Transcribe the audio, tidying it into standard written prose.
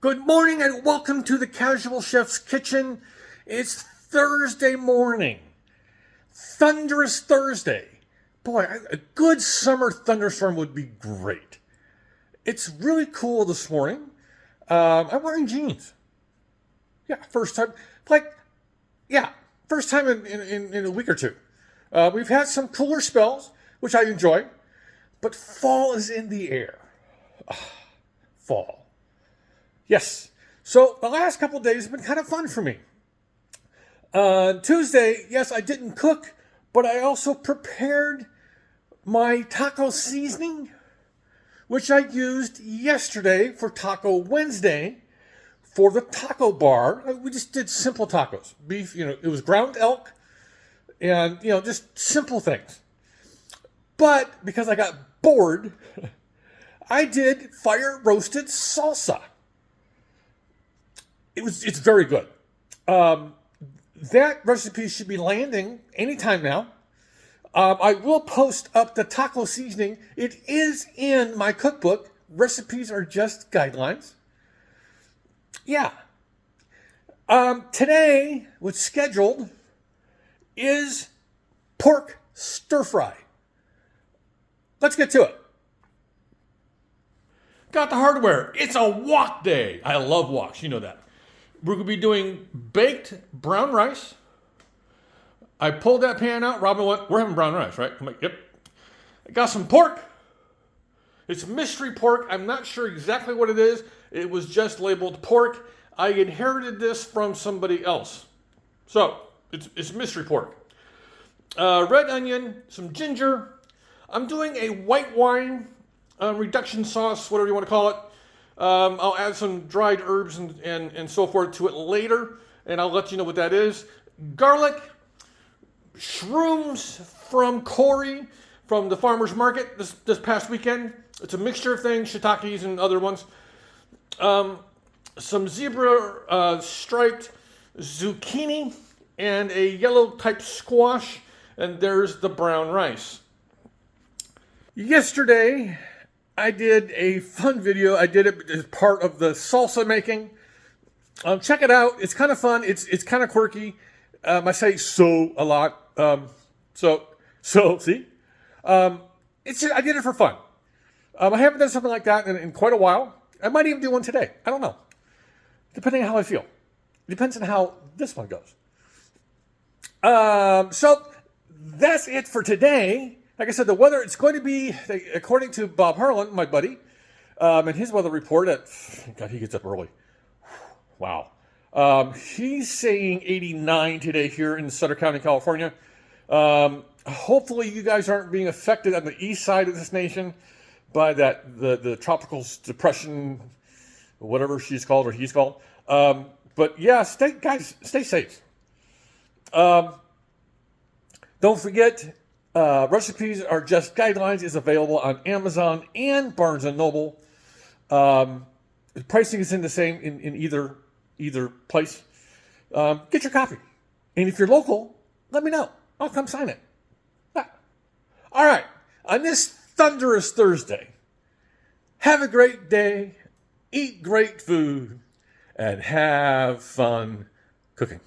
Good morning and welcome to the Casual Chef's Kitchen. It's Thursday morning. Thunderous Thursday. Boy, a good summer thunderstorm would be great. It's really cool this morning. I'm wearing jeans. Yeah, first time. First time in a week or two. We've had some cooler spells, which I enjoy, but fall is in the air. Fall. Yes. So the last couple of days have been kind of fun for me. Tuesday, yes, I didn't cook, but I also prepared my taco seasoning, which I used yesterday for Taco Wednesday for the taco bar. We just did simple tacos. Beef, it was ground elk and, just simple things. But because I got bored, I did fire roasted salsa. It's very good. That recipe should be landing anytime now. I will post up the taco seasoning. It is in my cookbook. Recipes are just guidelines. Yeah. Today, what's scheduled is pork stir-fry. Let's get to it. Got the hardware. It's a wok day. I love woks. You know that. We're going to be doing baked brown rice. I pulled that pan out. Robin went, we're having brown rice, right? I'm like, yep. I got some pork. It's mystery pork. I'm not sure exactly what it is. It was just labeled pork. I inherited this from somebody else. So, it's mystery pork. Red onion, some ginger. I'm doing a white wine reduction sauce, whatever you want to call it. I'll add some dried herbs and so forth to it later, and I'll let you know what that is. Garlic, shrooms from Corey from the farmer's market this past weekend. It's a mixture of things, shiitakes and other ones. Some zebra striped zucchini and a yellow type squash, and there's the brown rice. Yesterday, I did a fun video. I did it as part of the salsa making. Check it out. It's kind of fun. It's kind of quirky. I say so a lot. See? I did it for fun. I haven't done something like that in quite a while. I might even do one today. I don't know. Depending on how I feel. Depends on how this one goes. So that's it for today. Like I said, the weather, it's going to be, according to Bob Harlan, my buddy, and his weather report, God, he gets up early. Wow. He's saying 89 today here in Sutter County, California. Hopefully you guys aren't being affected on the east side of this nation by the tropical depression, whatever she's called or he's called. But yeah, stay safe. Don't forget, recipes are just guidelines is available on Amazon and Barnes & Noble. The pricing is in the same in either place. Get your copy. And if you're local, let me know. I'll come sign it. All right. On this thunderous Thursday, have a great day, eat great food, and have fun cooking.